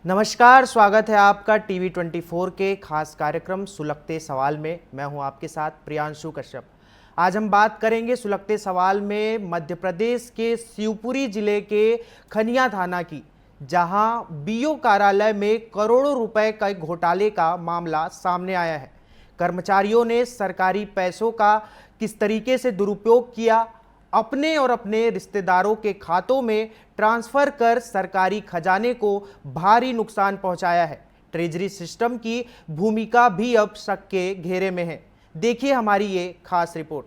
नमस्कार, स्वागत है आपका टीवी 24 के खास कार्यक्रम सुलगते सवाल में। मैं हूं आपके साथ प्रियांशु कश्यप। आज हम बात करेंगे सुलगते सवाल में मध्य प्रदेश के शिवपुरी जिले के खनिया थाना की, जहां बीओ कार्यालय में करोड़ों रुपए के घोटाले का मामला सामने आया है। कर्मचारियों ने सरकारी पैसों का किस तरीके से दुरुपयोग किया, अपने और अपने रिश्तेदारों के खातों में ट्रांसफर कर सरकारी खजाने को भारी नुकसान पहुंचाया है। ट्रेजरी सिस्टम की भूमिका भी अब शक के घेरे में है। देखिए हमारी ये खास रिपोर्ट।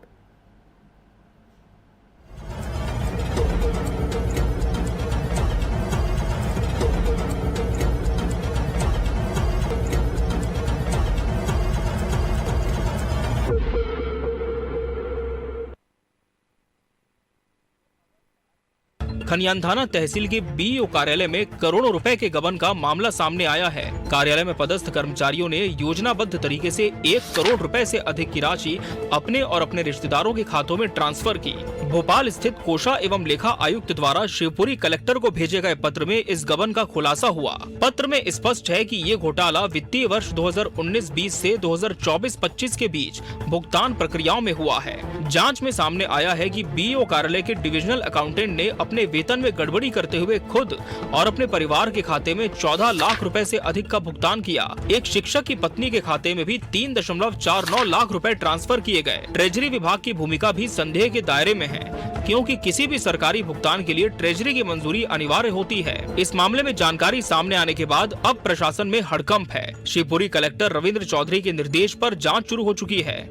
खनियान थाना तहसील के बीईओ कार्यालय में करोड़ों रुपए के गबन का मामला सामने आया है। कार्यालय में पदस्थ कर्मचारियों ने योजनाबद्ध तरीके से 1 करोड़ रुपए से अधिक की राशि अपने और अपने रिश्तेदारों के खातों में ट्रांसफर की। भोपाल स्थित कोषा एवं लेखा आयुक्त द्वारा शिवपुरी कलेक्टर को भेजे गए पत्र में इस गबन का खुलासा हुआ। पत्र में स्पष्ट है कि ये घोटाला वित्तीय वर्ष 2019-20 से 2024-25 के बीच भुगतान प्रक्रियाओं में हुआ है। जाँच में सामने आया है कि बीईओ कार्यालय के डिविजनल अकाउंटेंट ने अपने वेतन में गड़बड़ी करते हुए खुद और अपने परिवार के खाते में 14 लाख रुपए से अधिक का भुगतान किया। एक शिक्षक की पत्नी के खाते में भी 3.49 लाख रुपए ट्रांसफर किए गए। ट्रेजरी विभाग की भूमिका भी संदेह के दायरे में है, क्योंकि किसी भी सरकारी भुगतान के लिए ट्रेजरी की मंजूरी अनिवार्य होती है। इस मामले में जानकारी सामने आने के बाद अब प्रशासन में हड़कंप है। शिवपुरी कलेक्टर रविंद्र चौधरी के निर्देश पर जाँच शुरू हो चुकी है।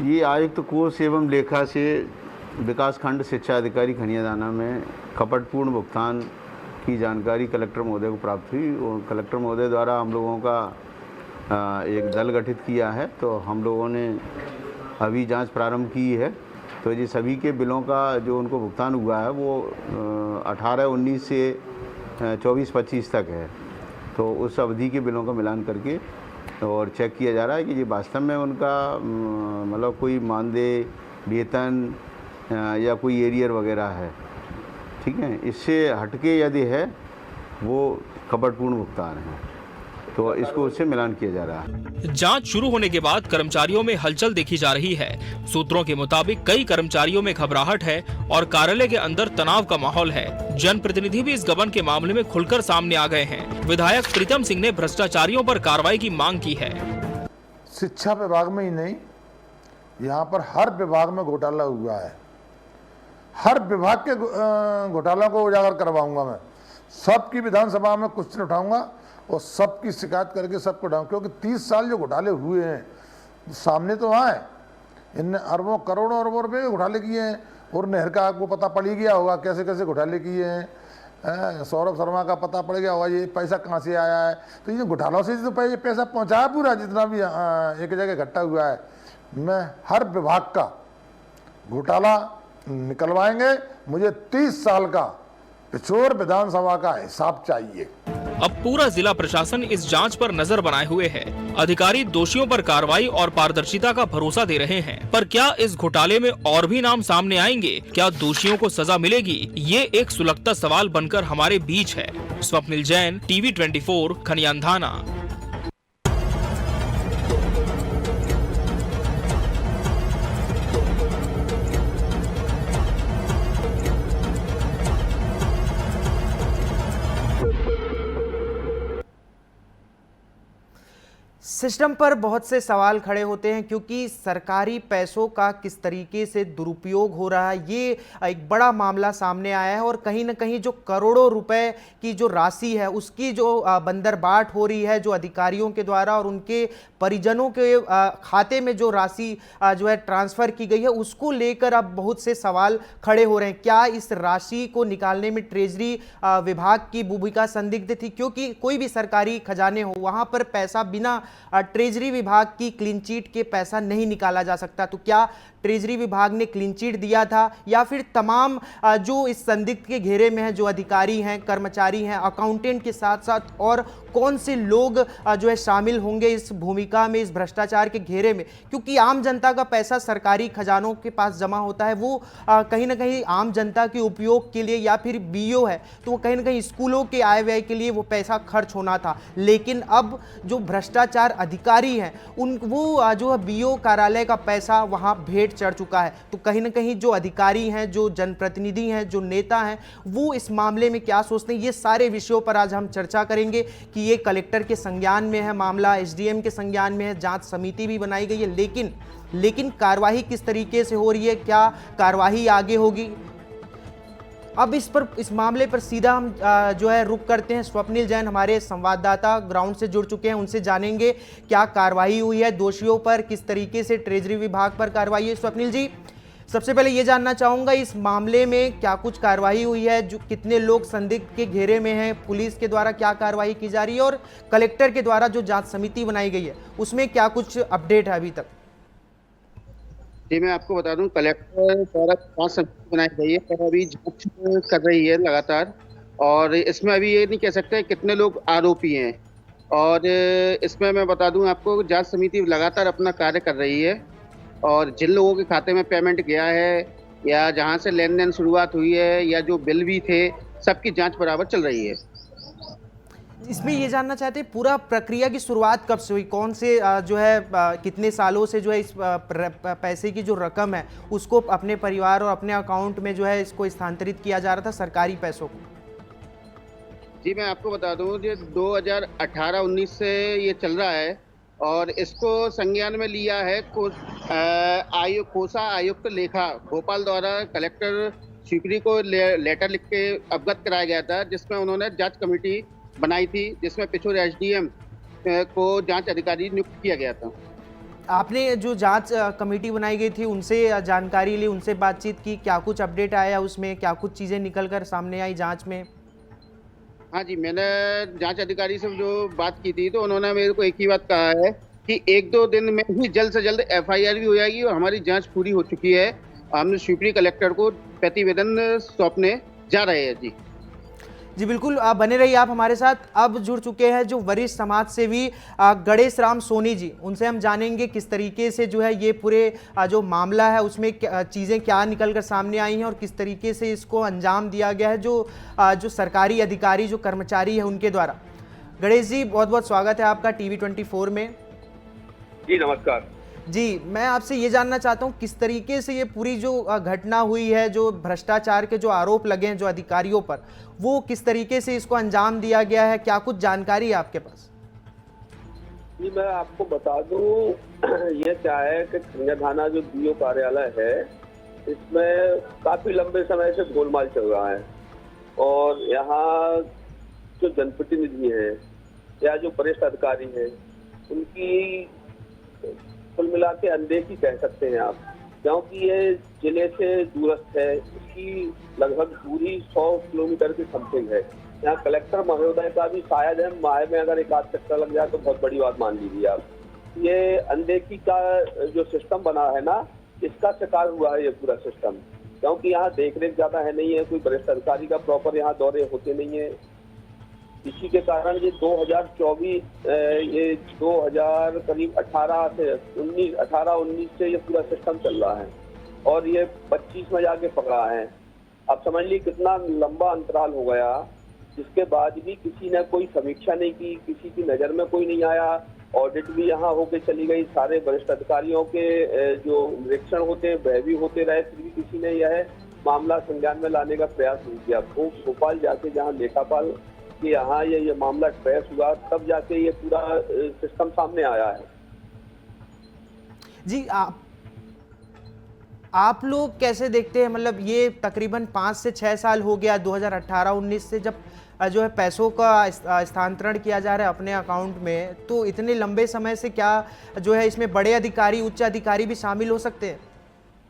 ये आयुक्त कोष एवं लेखा से विकास खंड शिक्षा अधिकारी खनिया थाना में कपटपूर्ण भुगतान की जानकारी कलेक्टर महोदय को प्राप्त हुई और कलेक्टर महोदय द्वारा हम लोगों का एक दल गठित किया है। तो हम लोगों ने अभी जांच प्रारंभ की है। तो ये सभी के बिलों का जो उनको भुगतान हुआ है वो 18-19 से 24-25 तक है। तो उस अवधि के बिलों का मिलान करके और चेक किया जा रहा है कि ये वास्तव में उनका मतलब कोई मानदेय, वेतन या कोई एरियर वगैरह है। ठीक है, इससे हटके यदि है वो कपटपूर्ण भुगतान है, तो इसको उससे मिलान किया जा रहा है। जांच शुरू होने के बाद कर्मचारियों में हलचल देखी जा रही है। सूत्रों के मुताबिक कई कर्मचारियों में घबराहट है और कार्यालय के अंदर तनाव का माहौल है। जनप्रतिनिधि भी इस गबन के मामले में खुलकर सामने आ गए हैं। विधायक प्रीतम सिंह ने भ्रष्टाचारियों पर कार्रवाई की मांग की है। शिक्षा विभाग में ही नहीं, यहाँ पर हर विभाग में घोटाला हुआ है। हर विभाग के घोटालों को उजागर करवाऊंगा मैं। सबकी विधानसभा में क्वेश्चन उठाऊंगा और सबकी शिकायत करके सबको उठाऊंगा, क्योंकि 30 साल जो घोटाले हुए हैं सामने तो आए। इनने अरबों करोड़ों अरबों रुपए के घोटाले किए हैं और नहर का आपको पता पड़ ही गया होगा कैसे कैसे घोटाले किए हैं। सौरभ शर्मा का पता पड़ गया होगा ये पैसा कहाँ से आया है। तो ये घोटालों से तो ये पैसा पहुँचाया पूरा, जितना भी एक जगह इकट्ठा हुआ है। मैं हर विभाग का घोटाला निकलवाएंगे। मुझे 30 साल का पिछोर विधानसभा का हिसाब चाहिए। अब पूरा जिला प्रशासन इस जांच पर नजर बनाए हुए है। अधिकारी दोषियों पर कार्रवाई और पारदर्शिता का भरोसा दे रहे हैं। पर क्या इस घोटाले में और भी नाम सामने आएंगे? क्या दोषियों को सजा मिलेगी? ये एक सुलगता सवाल बनकर हमारे बीच है। स्वप्निल जैन, टीवी 24, खनियान थाना। सिस्टम पर बहुत से सवाल खड़े होते हैं, क्योंकि सरकारी पैसों का किस तरीके से दुरुपयोग हो रहा है, ये एक बड़ा मामला सामने आया है। और कहीं ना कहीं जो करोड़ों रुपए की जो राशि है उसकी जो बंदरबाट हो रही है, जो अधिकारियों के द्वारा और उनके परिजनों के खाते में जो राशि जो है ट्रांसफर की गई है, उसको लेकर अब बहुत से सवाल खड़े हो रहे हैं। क्या इस राशि को निकालने में ट्रेजरी विभाग की भूमिका संदिग्ध थी? क्योंकि कोई भी सरकारी खजाने हो, वहां पर पैसा बिना ट्रेजरी विभाग की क्लीन चिट के पैसा नहीं निकाला जा सकता। तो क्या ट्रेजरी विभाग ने क्लीन चिट दिया था, या फिर तमाम जो इस संदिग्ध के घेरे में है, जो अधिकारी हैं, कर्मचारी हैं, अकाउंटेंट के साथ साथ और कौन से लोग जो है शामिल होंगे इस भूमिका में, इस भ्रष्टाचार के घेरे में? क्योंकि आम जनता का पैसा सरकारी खजानों के पास जमा होता है, वो कहीं ना कहीं आम जनता के उपयोग के लिए, या फिर बीओ है तो वो कहीं ना कहीं स्कूलों के आय व्यय के लिए वो पैसा खर्च होना था। लेकिन अब जो भ्रष्टाचार अधिकारी हैं वो जो है बीओ कार्यालय का पैसा वहां भेंट चढ़ चुका है। तो कहीं ना कहीं जो अधिकारी हैं, जो जनप्रतिनिधि हैं, जो नेता हैं, वो इस मामले में क्या सोचते हैं, ये सारे विषयों पर आज हम चर्चा करेंगे कि ये कलेक्टर के संज्ञान में है मामला, एसडीएम के संज्ञान में है, जांच समिति भी बनाई गई है, लेकिन कार्रवाई किस तरीके से हो रही है, क्या कार्रवाई आगे होगी? अब इस मामले पर सीधा हम जो है रुक करते हैं। स्वप्निल जैन हमारे संवाददाता ग्राउंड से जुड़ चुके हैं, उनसे जानेंगे क्या कार्रवाई हुई है, दोषियों पर किस तरीके से ट्रेजरी विभाग पर कार्रवाई है। स्वप्निल जी, सबसे पहले ये जानना चाहूँगा, इस मामले में क्या कुछ कार्रवाई हुई है, जो कितने लोग संदिग्ध के घेरे में हैं, पुलिस के द्वारा क्या कार्रवाई की जा रही है, और कलेक्टर के द्वारा जो जाँच समिति बनाई गई है उसमें क्या कुछ अपडेट है अभी तक? जी, मैं आपको बता दूं, कलेक्टर द्वारा जांच समिति बनाई गई है और अभी जांच कर रही है लगातार। और इसमें अभी ये नहीं कह सकते कितने लोग आरोपी हैं। और इसमें मैं बता दूं आपको, जांच समिति लगातार अपना कार्य कर रही है और जिन लोगों के खाते में पेमेंट गया है या जहां से लेन देन शुरुआत हुई है या जो बिल भी थे, सबकी जाँच बराबर चल रही है। इसमें ये जानना चाहते हैं पूरा प्रक्रिया की शुरुआत कब से हुई, कौन से जो है कितने सालों से जो है इस पैसे की जो रकम है उसको अपने परिवार और अपने अकाउंट में जो है इसको स्थानांतरित किया जा रहा था, सरकारी पैसों को? जी, मैं आपको बता दूं, ये 2018-19 से ये चल रहा है और इसको संज्ञान में लिया है कोषा आयुक्त लेखा भोपाल द्वारा कलेक्टर सीकरी को लेटर लिख के अवगत कराया गया था, जिसमें उन्होंने जांच कमेटी बनाई थी, जिसमें पिछोर एसडीएम को जांच अधिकारी नियुक्त किया गया था। आपने जो जांच कमेटी बनाई गई थी उनसे जानकारी ली, उनसे बातचीत की, क्या कुछ अपडेट आया उसमें, क्या कुछ चीज़ें निकल कर सामने आई जांच में? हाँ जी, मैंने जांच अधिकारी से जो बात की थी तो उन्होंने मेरे को एक ही बात कहा है कि 1-2 दिन में ही जल्द से जल्द एफआईआर भी हो जाएगी और हमारी जांच पूरी हो चुकी है। हमने शिवपुरी कलेक्टर को प्रतिवेदन सौंपने जा रहे हैं। जी बिल्कुल, आप बने रहिए आप हमारे साथ। अब जुड़ चुके हैं जो वरिष्ठ समाज सेवी गणेश राम सोनी जी, उनसे हम जानेंगे किस तरीके से जो है ये पूरे जो मामला है उसमें चीज़ें क्या निकल कर सामने आई हैं और किस तरीके से इसको अंजाम दिया गया है जो सरकारी अधिकारी, जो कर्मचारी है उनके द्वारा। गणेश जी, बहुत बहुत स्वागत है आपका टीवी 24 में। जी नमस्कार जी, मैं आपसे ये जानना चाहता हूँ किस तरीके से ये पूरी जो घटना हुई है, जो भ्रष्टाचार के जो आरोप लगे हैं जो अधिकारियों पर, वो किस तरीके से इसको अंजाम दिया गया है, क्या कुछ जानकारी है आपके पास? जी, मैं आपको बता दूं, ये क्या है कि खनिया थाना जो बीओ कार्यालय है, इसमें काफी लंबे समय से गोलमाल चल रहा है और यहाँ जो जनप्रतिनिधि हैं या जो वरिष्ठ अधिकारी हैं, उनकी कुल मिला के अनदेखी कह सकते हैं आप, क्योंकि ये जिले से दूरस्थ है। इसकी लगभग दूरी 100 किलोमीटर की समथिंग है। यहाँ कलेक्टर महोदय का भी शायद है माह में अगर एक आध चक्कर लग जाए तो बहुत बड़ी बात मान लीजिए आप। ये अनदेखी का जो सिस्टम बना है ना, इसका शिकार हुआ है ये पूरा सिस्टम, क्योंकि यहाँ देख रेख ज्यादा है नहीं है, कोई वरिष्ठ अधिकारी का प्रॉपर यहाँ दौरे होते नहीं है। इसी के कारण ये 2024 ये 2000 करीब 18-19 से ये पूरा सिस्टम चल रहा है और ये 25 में जाके पकड़ा है। अब समझ लीजिए कितना लंबा अंतराल हो गया, जिसके बाद भी किसी ने कोई समीक्षा नहीं की, किसी की नज़र में कोई नहीं आया। ऑडिट भी यहाँ होके चली गई, सारे वरिष्ठ अधिकारियों के जो निरीक्षण होते हैं वह भी होते रहे, फिर भी किसी ने यह मामला संज्ञान में लाने का प्रयास नहीं किया। वो भोपाल जाके जहाँ लेखापाल कि यहाँ ये मामला ट्रेस हुआ, तब जाके ये पूरा सिस्टम सामने आया है। जी, आप लोग कैसे देखते हैं, मतलब ये तकरीबन 5 से 6 साल हो गया 2018-19 से जब जो है पैसों का स्थानांतरण किया जा रहा है अपने अकाउंट में, तो इतने लंबे समय से क्या जो है इसमें बड़े अधिकारी, उच्च अधिकारी भी शामिल हो सकते हैं?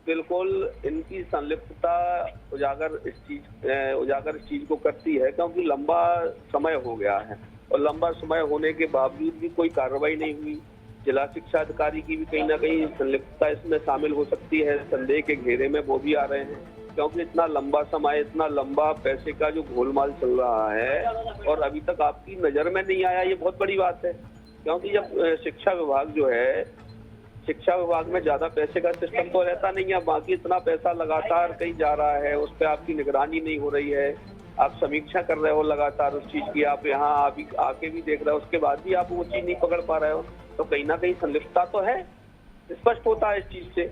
बिल्कुल, इनकी संलिप्तता उजागर इस चीज को करती है, क्योंकि लंबा समय हो गया है और लंबा समय होने के बावजूद भी कोई कार्रवाई नहीं हुई। जिला शिक्षा अधिकारी की भी कहीं ना कहीं संलिप्तता इसमें शामिल हो सकती है, संदेह के घेरे में वो भी आ रहे हैं, क्योंकि इतना लंबा समय, इतना लंबा पैसे का जो गोलमाल चल रहा है और अभी तक आपकी नजर में नहीं आया, ये बहुत बड़ी बात है। क्योंकि जब शिक्षा विभाग जो है, शिक्षा विभाग में ज्यादा पैसे का सिस्टम तो रहता नहीं है, बाकी इतना पैसा लगातार कहीं जा रहा है, उस पर आपकी निगरानी नहीं हो रही है, आप समीक्षा कर रहे हो लगातार उस चीज की, आप यहाँ अभी आके भी देख रहे हो, उसके बाद भी आप वो चीज नहीं पकड़ पा रहे हो, तो कहीं ना कहीं संलिप्तता तो है। स्पष्ट होता है इस चीज से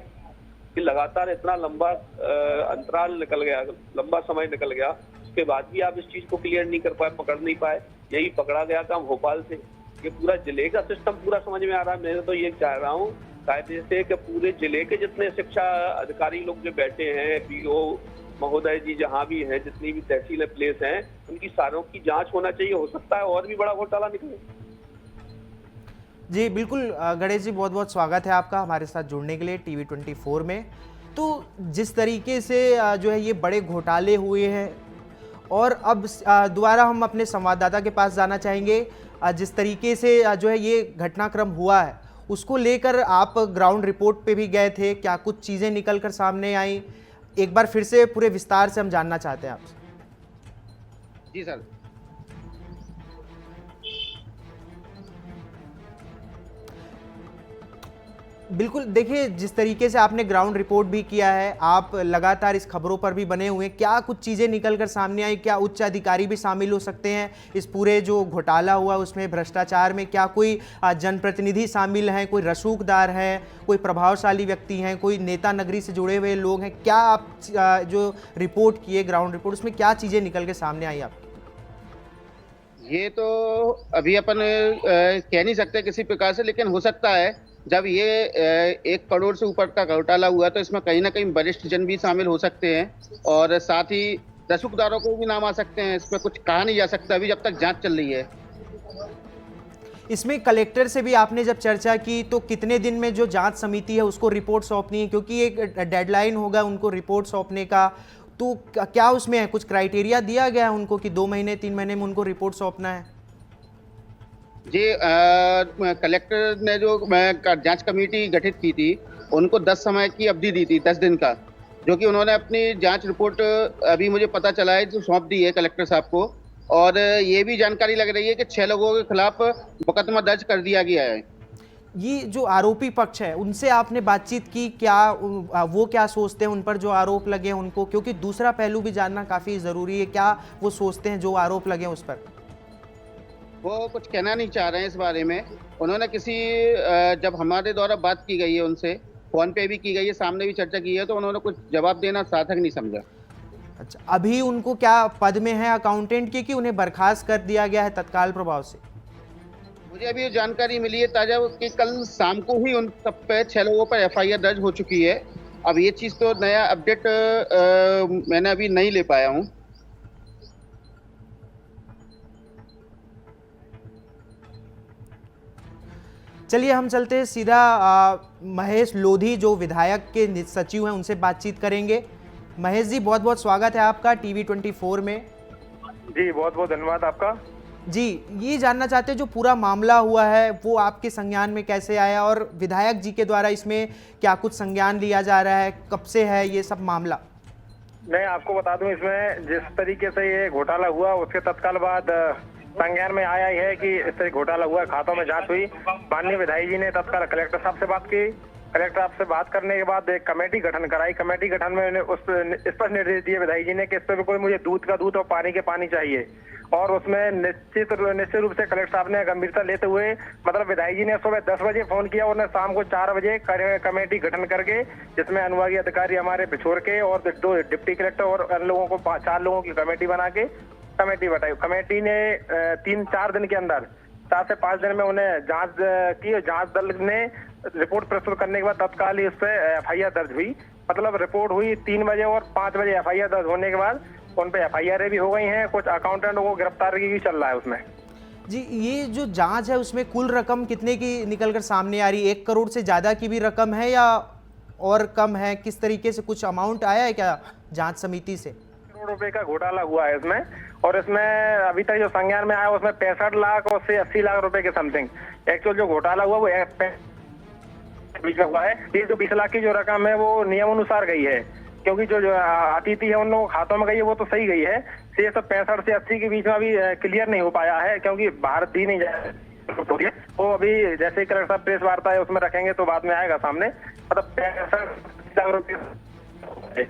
कि लगातार इतना लंबा अंतराल निकल गया, लंबा समय निकल गया, उसके बाद भी आप इस चीज को क्लियर नहीं कर पाए, पकड़ नहीं पाए। यही पकड़ा गया काम भोपाल से, ये पूरा जिले का सिस्टम पूरा समझ में आ रहा है। मैं तो ये चाह रहा हूँ कायदे से कि पूरे जिले के जितने शिक्षा अधिकारी लोग जो बैठे हैं, पीओ महोदय जी जहाँ भी हैं, जितनी भी तहसील प्लेस हैं, उनकी सारों की जांच होना चाहिए। हो सकता है और भी बड़ा घोटाला निकले। जी बिल्कुल गणेश जी, बहुत बहुत स्वागत है आपका हमारे साथ जुड़ने के लिए टीवी 24 में। तो जिस तरीके से जो है ये बड़े घोटाले हुए हैं, और अब दोबारा हम अपने संवाददाता के पास जाना चाहेंगे। जिस तरीके से जो है ये घटनाक्रम हुआ है, उसको लेकर आप ग्राउंड रिपोर्ट पे भी गए थे, क्या कुछ चीज़ें निकल कर सामने आई? एक बार फिर से पूरे विस्तार से हम जानना चाहते हैं आपसे। जी सर। बिल्कुल, देखिए जिस तरीके से आपने ग्राउंड रिपोर्ट भी किया है, आप लगातार इस खबरों पर भी बने हुए हैं, क्या कुछ चीज़ें निकल कर सामने आई? क्या उच्च अधिकारी भी शामिल हो सकते हैं इस पूरे जो घोटाला हुआ उसमें, भ्रष्टाचार में? क्या कोई जनप्रतिनिधि शामिल हैं, कोई रसूखदार हैं, कोई प्रभावशाली व्यक्ति हैं, कोई नेता नगरी से जुड़े हुए लोग हैं? क्या आप जो रिपोर्ट किए ग्राउंड रिपोर्ट, उसमें क्या चीज़ें निकल के सामने आई आपकी? ये तो अभी अपन कह नहीं सकते किसी प्रकार से, लेकिन हो सकता है जब ये 1 करोड़ से ऊपर का घोटाला हुआ तो इसमें कहीं ना कहीं वरिष्ठ जन भी शामिल हो सकते हैं और साथ ही रसूखदारों को भी नाम आ सकते हैं। इसमें कुछ कहा नहीं जा सकता अभी, जब तक जांच चल रही है। इसमें कलेक्टर से भी आपने जब चर्चा की तो कितने दिन में जो जांच समिति है उसको रिपोर्ट सौंपनी है, क्योंकि एक डेडलाइन होगा उनको रिपोर्ट सौंपने का, तो क्या उसमें है कुछ क्राइटेरिया दिया गया है उनको कि 2 महीने 3 महीने में उनको रिपोर्ट सौंपना है? जी कलेक्टर ने जो जांच कमेटी गठित की थी उनको 10 समय की अवधि दी थी, 10 दिन का, जो कि उन्होंने अपनी जांच रिपोर्ट अभी मुझे पता चला है जो सौंप दी है कलेक्टर साहब को। और ये भी जानकारी लग रही है कि 6 लोगों के खिलाफ मुकदमा दर्ज कर दिया गया है। ये जो आरोपी पक्ष है उनसे आपने बातचीत की, क्या वो क्या सोचते हैं उन पर जो आरोप लगे हैं उनको? क्योंकि दूसरा पहलू भी जानना काफ़ी ज़रूरी है, क्या वो सोचते हैं जो आरोप लगे हैं उस पर? वो कुछ कहना नहीं चाह रहे हैं इस बारे में। उन्होंने जब हमारे द्वारा बात की गई है उनसे, फोन पे भी की गई है, सामने भी चर्चा की है, तो उन्होंने कुछ जवाब देना सार्थक नहीं समझा। अच्छा, अभी उनको क्या पद में है अकाउंटेंट के, कि उन्हें बर्खास्त कर दिया गया है तत्काल प्रभाव से? मुझे अभी जानकारी मिली है ताजा कि कल शाम को ही उन सब पे 6 लोगों पर FIR दर्ज हो चुकी है। अब ये चीज तो नया अपडेट मैंने अभी नहीं ले पाया हूँ। चलिए हम चलते हैं सीधा महेश लोधी जो विधायक के सचिव हैं उनसे बातचीत करेंगे। महेश जी, बहुत बहुत स्वागत है आपका टीवी 24 में। जी बहुत बहुत धन्यवाद आपका। जी, ये जानना चाहते हैं जो पूरा मामला हुआ है वो आपके संज्ञान में कैसे आया, और विधायक जी के द्वारा इसमें क्या कुछ संज्ञान लिया जा रहा है, कब से है ये सब मामला? मैं आपको बता दूं, इसमें जिस तरीके से ये घोटाला हुआ उसके तत्काल बाद संज्ञान में आया है कि इस तरह घोटाला हुआ, खातों में जांच हुई। माननीय विधायक जी ने तत्काल कलेक्टर साहब से बात की। कलेक्टर साहब से बात करने के बाद एक कमेटी गठन कराई। कमेटी गठन में उस स्पष्ट निर्देश दिए विधायक जी ने कि इस पर कोई मुझे दूध का दूध और पानी के पानी चाहिए, और उसमें निश्चित रूप से कलेक्टर साहब ने गंभीरता लेते हुए, मतलब विधायक जी ने सुबह 10 बजे फोन किया और शाम को 4 बजे कमेटी गठन करके, जिसमें अनुभागीय अधिकारी हमारे बिछोर के और 2 डिप्टी कलेक्टर और अन्य लोगों को 4 लोगों की कमेटी बना के कमेटी बताई। कमेटी ने 3-4 दिन के अंदर, 4 से 5 दिन में उन्हें जांच की। जांच दल ने रिपोर्ट प्रस्तुत करने के बाद तत्काल ही उस पर FIR दर्ज हुई। मतलब रिपोर्ट हुई 3 बजे और 5 बजे FIR दर्ज होने के बाद उन पे FIR भी हो गई हैं। कुछ अकाउंटेंटों को गिरफ्तारी भी चल रहा है उसमें। जी, ये जो जांच है उसमें कुल रकम कितने की निकलकर सामने आ रही है? 1 करोड़ से ज़्यादा की भी रकम है या और कम है? किस तरीके से कुछ अमाउंट आया है क्या जांच समिति से? करोड़ रुपए का घोटाला हुआ है इसमें। और इसमें अभी तक जो संज्ञान में आया उसमें 65 लाख और से 80 लाख रुपए के समथिंग एक्चुअल जो घोटाला हुआ वो बीच में हुआ है। ये जो 20 लाख की जो रकम है वो नियम अनुसार गई है, क्योंकि जो अतिथि है उन लोगों के खातों में गई है वो तो सही गई है। 65 से 80 के बीच में अभी क्लियर नहीं हो पाया है, क्योंकि बाहर दी नहीं जाए वो अभी जैसे ही कलेक्टर साहब प्रेस वार्ता है उसमें रखेंगे तो बाद में आएगा सामने। मतलब 65 लाख रुपये।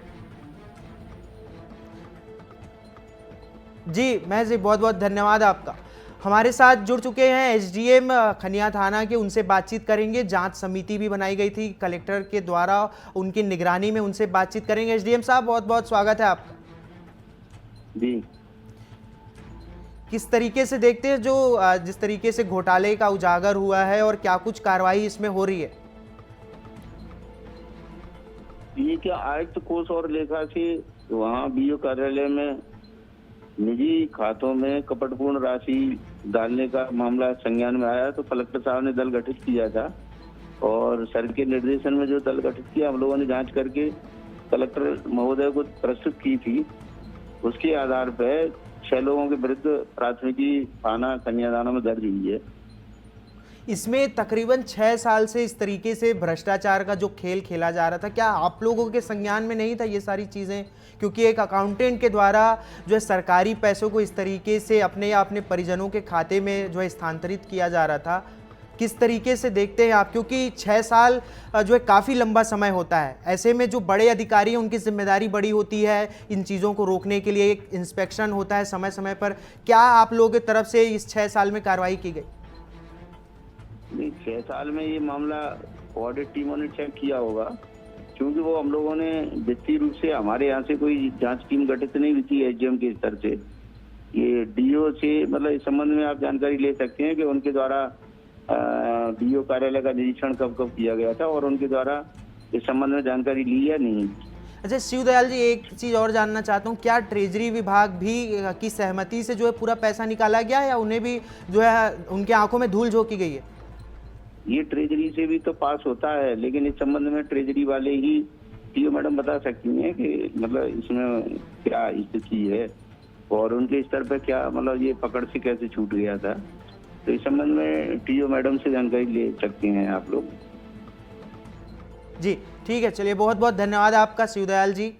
जी महेश जी, बहुत बहुत धन्यवाद आपका। हमारे साथ जुड़ चुके हैं एसडीएम खनिया थाना के, उनसे बातचीत करेंगे। जांच समिति भी बनाई गई थी कलेक्टर के द्वारा, उनकी निगरानी में, उनसे बातचीत करेंगे। एसडीएम साहब, बहुत बहुत स्वागत है आपका। जी, किस तरीके से देखते हैं जो जिस तरीके से घोटाले का उजागर हुआ है और क्या कुछ कार्रवाई इसमें हो रही है? ये क्या आयुक्त कोष और लेखा से वहाँ बीओ कार्यालय में निजी खातों में कपटपूर्ण राशि डालने का मामला संज्ञान में आया, तो कलेक्टर साहब ने दल गठित किया था और सर के निर्देशन में जो दल गठित किया हम लोगों ने जांच करके कलेक्टर महोदय को प्रस्तुत की थी। उसके आधार पर 6 लोगों के विरुद्ध प्राथमिकी थाना कन्यादाना में दर्ज हुई है। इसमें तकरीबन 6 साल से इस तरीके से भ्रष्टाचार का जो खेल खेला जा रहा था, क्या आप लोगों के संज्ञान में नहीं था ये सारी चीज़ें? क्योंकि एक अकाउंटेंट के द्वारा जो है सरकारी पैसों को इस तरीके से अपने या अपने परिजनों के खाते में जो है स्थानांतरित किया जा रहा था। किस तरीके से देखते हैं आप? क्योंकि 6 साल जो है काफ़ी लंबा समय होता है। ऐसे में जो बड़े अधिकारी हैं उनकी जिम्मेदारी बड़ी होती है इन चीज़ों को रोकने के लिए, एक इंस्पेक्शन होता है समय समय पर। क्या आप लोगों की तरफ से इस 6 साल में कार्रवाई की गई? नहीं, 6 साल में ये मामला ऑडिट टीमों ने चेक किया होगा, क्योंकि वो हम लोगों ने वित्तीय रूप से हमारे यहाँ से कोई जांच टीम गठित नहीं हुई थी एसडीएम के स्तर से। ये डीओ से, मतलब इस संबंध में आप जानकारी ले सकते हैं कि उनके द्वारा डीओ कार्यालय का निरीक्षण कब कब किया गया था और उनके द्वारा इस संबंध में जानकारी ली या नहीं। अच्छा शिवदयाल जी, एक चीज़ और जानना चाहता हूँ, क्या ट्रेजरी विभाग भी की सहमति से जो है पूरा पैसा निकाला गया या उन्हें भी जो है उनके आंखों में धूल झोंकी गई है? ये ट्रेजरी से भी तो पास होता है, लेकिन इस संबंध में ट्रेजरी वाले ही डीओ मैडम बता सकती हैं कि मतलब इसमें क्या स्थिति है और उनके स्तर पर क्या, मतलब ये पकड़ से कैसे छूट गया था। तो इस संबंध में टीओ मैडम से जानकारी ले सकते हैं आप लोग। जी ठीक है, चलिए बहुत बहुत धन्यवाद आपका शिवदयाल जी।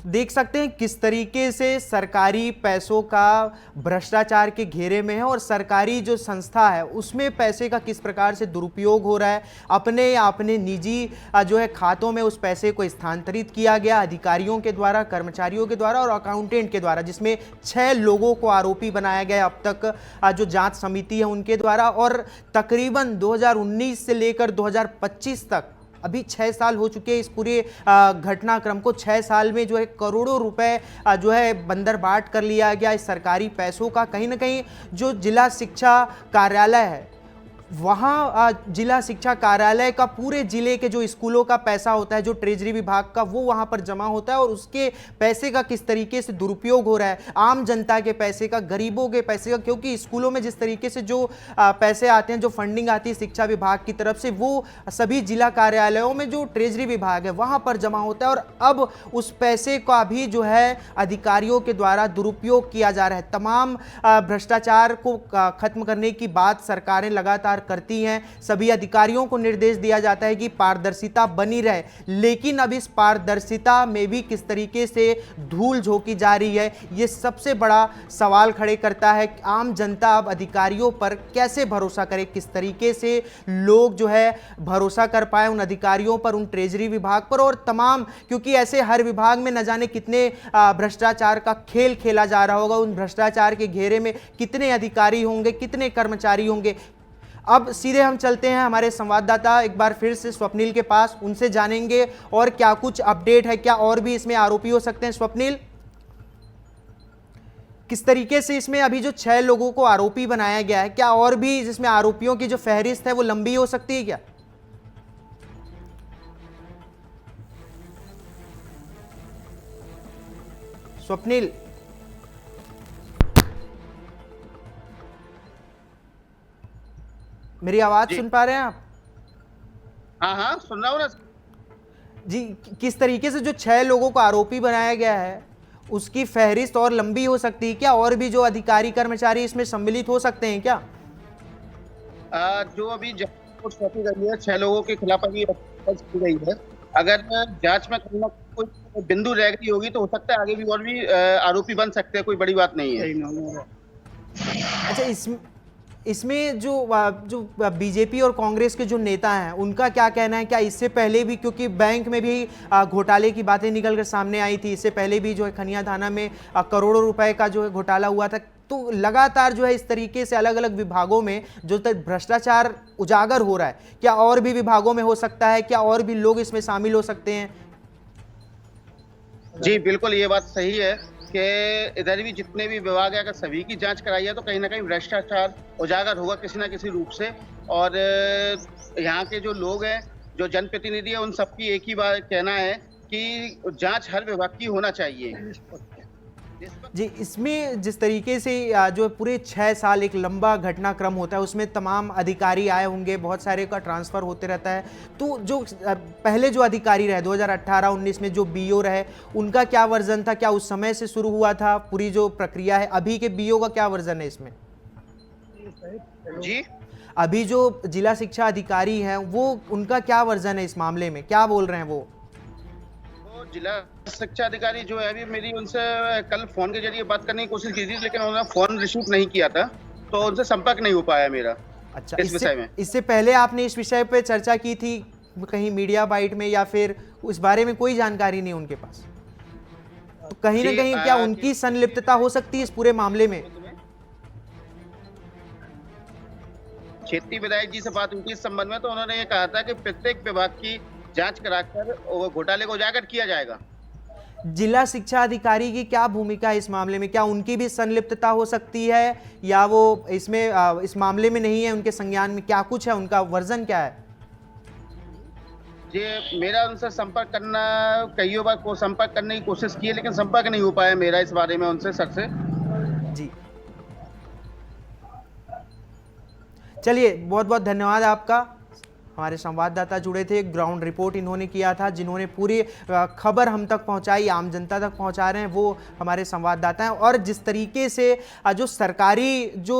देख सकते हैं किस तरीके से सरकारी पैसों का भ्रष्टाचार के घेरे में है और सरकारी जो संस्था है उसमें पैसे का किस प्रकार से दुरुपयोग हो रहा है। अपने या अपने निजी जो है खातों में उस पैसे को स्थानांतरित किया गया अधिकारियों के द्वारा, कर्मचारियों के द्वारा और अकाउंटेंट के द्वारा, जिसमें 6 लोगों को आरोपी बनाया गया अब तक जो जांच समिति है उनके द्वारा। और तकरीबन 2019 से लेकर 2025 तक अभी 6 साल हो चुके हैं इस पूरे घटनाक्रम को। 6 साल में जो है करोड़ों रुपए जो है बंदरबाट कर लिया गया इस सरकारी पैसों का। कहीं ना कहीं जो जिला शिक्षा कार्यालय है वहाँ जिला शिक्षा कार्यालय का पूरे जिले के जो स्कूलों का पैसा होता है, जो ट्रेजरी विभाग का, वो वहाँ पर जमा होता है और उसके पैसे का किस तरीके से दुरुपयोग हो रहा है, आम जनता के पैसे का, गरीबों के पैसे का। क्योंकि स्कूलों में जिस तरीके से जो पैसे आते हैं, जो फंडिंग आती है शिक्षा विभाग की तरफ से, वो सभी जिला कार्यालयों में जो ट्रेजरी विभाग है वहाँ पर जमा होता है और अब उस पैसे का भी जो है अधिकारियों के द्वारा दुरुपयोग किया जा रहा है। तमाम भ्रष्टाचार को खत्म करने की बात सरकारें लगातार करती हैं, सभी अधिकारियों को निर्देश दिया जाता है कि पारदर्शिता बनी रहे, लेकिन अब इस पारदर्शिता में भी किस तरीके से धूल झोंकी जा रही है, ये सबसे बड़ा सवाल खड़े करता है। आम जनता अब अधिकारियों पर कैसे भरोसा करे, किस तरीके से लोग जो है भरोसा कर पाए उन अधिकारियों पर, उन ट्रेजरी विभाग पर और तमाम, क्योंकि ऐसे हर विभाग में न जाने कितने भ्रष्टाचार का खेल खेला जा रहा होगा। उन भ्रष्टाचार के घेरे में कितने अधिकारी होंगे, कितने कर्मचारी होंगे। अब सीधे हम चलते हैं हमारे संवाददाता एक बार फिर से स्वप्निल के पास, उनसे जानेंगे और क्या कुछ अपडेट है, क्या और भी इसमें आरोपी हो सकते हैं। स्वप्निल, किस तरीके से इसमें अभी जो 6 लोगों को आरोपी बनाया गया है, क्या और भी जिसमें आरोपियों की जो फहरिस्त है वो लंबी हो सकती है क्या? स्वप्निल, मेरी आवाज सुन पा रहे हैं आप? हाँ हाँ सुन रहा हूँ ना जी, किस तरीके से जो 6 लोगों को आरोपी बनाया गया है उसकी फहरिस्त और लंबी हो सकती है क्या? और भी जो अधिकारी कर्मचारी इसमें सम्मिलित हो सकते हैं क्या? जो अभी जांच सौंपी गई है 6 लोगों के खिलाफ अभी दर्ज की गई है। अगर जांच में कहीं ना कोई बिंदु रह गई होगी तो हो सकता है आगे भी और भी आरोपी बन सकते हैं, कोई बड़ी बात नहीं है। अच्छा, इसमें जो बीजेपी और कांग्रेस के जो नेता हैं उनका क्या कहना है? क्या इससे पहले भी, क्योंकि बैंक में भी घोटाले की बातें निकल कर सामने आई थी, इससे पहले भी जो है खनिया थाना में करोड़ों रुपए का जो है घोटाला हुआ था, तो लगातार जो है इस तरीके से अलग अलग विभागों में जो भ्रष्टाचार उजागर हो रहा है, क्या और भी विभागों में हो सकता है? क्या और भी लोग इसमें शामिल हो सकते हैं? जी बिल्कुल, ये बात सही है कि इधर भी जितने भी विभाग है अगर सभी की जांच कराई है तो कहीं ना कहीं भ्रष्टाचार उजागर होगा किसी ना किसी रूप से। और यहाँ के जो लोग हैं, जो जनप्रतिनिधि है, उन सबकी एक ही बात कहना है कि जांच हर विभाग की होना चाहिए। जी, इसमें जिस तरीके से जो पूरे 6 साल एक लंबा घटनाक्रम होता है, उसमें तमाम अधिकारी आए होंगे, बहुत सारे का ट्रांसफ़र होते रहता है, तो जो पहले जो अधिकारी रहे 2018-19 में जो बीओ रहे, उनका क्या वर्जन था? क्या उस समय से शुरू हुआ था पूरी जो प्रक्रिया है? अभी के बीओ का क्या वर्जन है इसमें? जी, अभी जो जिला शिक्षा अधिकारी हैं वो, उनका क्या वर्जन है इस मामले में? क्या बोल रहे हैं वो? जिला शिक्षा अधिकारी जो है, अभी मेरी उनसे कल फोन के जरिए बात करने की कोशिश की थी, लेकिन उन्होंने फोन रिसीव नहीं किया था, तो उनसे संपर्क नहीं हो पाया मेरा। अच्छा, इस विषय में इससे पहले आपने इस विषय पे चर्चा की थी कहीं मीडिया बाइट में, या फिर उस बारे में कोई जानकारी नहीं उनके पास? तो कहीं ना कहीं क्या उनकी संलिप्तता हो सकती है इस पूरे मामले में? क्षेत्रीय विधायक जी से बात हुई थी इस संबंध में, तो उन्होंने ये कहा था कि प्रत्येक विभाग की जांच कराकर घोटाले को उजागर किया जाएगा। जिला शिक्षा अधिकारी की क्या भूमिका है इस मामले में? क्या उनकी भी संलिप्तता हो सकती है, या वो इसमें इस मामले में नहीं है, उनके संज्ञान में क्या कुछ है, उनका वर्जन क्या है? जी, मेरा उनसे संपर्क करना, कई बार को संपर्क करने की कोशिश की है, लेकिन संपर्क नहीं हो पाया मेरा इस बारे में उनसे, सर से। जी, चलिए, बहुत बहुत धन्यवाद आपका। हमारे संवाददाता जुड़े थे, ग्राउंड रिपोर्ट इन्होंने किया था, जिन्होंने पूरी खबर हम तक पहुंचाई, आम जनता तक पहुंचा रहे हैं वो हमारे संवाददाता हैं। और जिस तरीके से जो सरकारी जो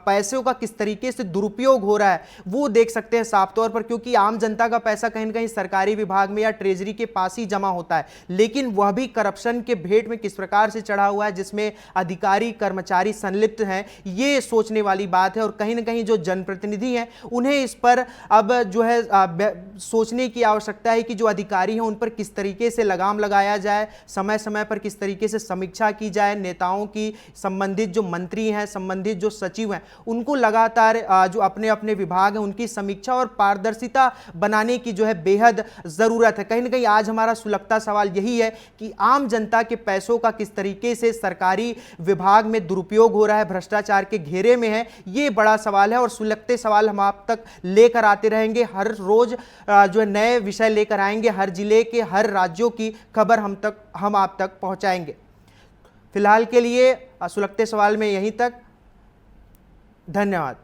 पैसों का किस तरीके से दुरुपयोग हो रहा है वो देख सकते हैं साफ तौर पर, क्योंकि आम जनता का पैसा कहीं ना कहीं सरकारी विभाग में या ट्रेजरी के पास ही जमा होता है, लेकिन वह भी करप्शन के भेंट में किस प्रकार से चढ़ा हुआ है, जिसमें अधिकारी कर्मचारी संलिप्त हैं, ये सोचने वाली बात है। और कहीं ना कहीं जो जनप्रतिनिधि हैं उन्हें इस पर अब जो है सोचने की आवश्यकता है कि जो अधिकारी हैं उन पर किस तरीके से लगाम लगाया जाए, समय समय पर किस तरीके से समीक्षा की जाए, नेताओं की, संबंधित जो मंत्री हैं, संबंधित जो सचिव हैं, उनको लगातार जो अपने अपने विभाग हैं उनकी समीक्षा और पारदर्शिता बनाने की जो है बेहद ज़रूरत है। कहीं ना कहीं आज हमारा सुलगता सवाल यही है कि आम जनता के पैसों का किस तरीके से सरकारी विभाग में दुरुपयोग हो रहा है, भ्रष्टाचार के घेरे में है, ये बड़ा सवाल है। और सुलगते सवाल हम आप तक लेकर आते रहेंगे, हर रोज जो है नए विषय लेकर आएंगे, हर जिले के, हर राज्यों की खबर हम आप तक पहुंचाएंगे। फिलहाल के लिए सुलगते सवाल में यहीं तक, धन्यवाद।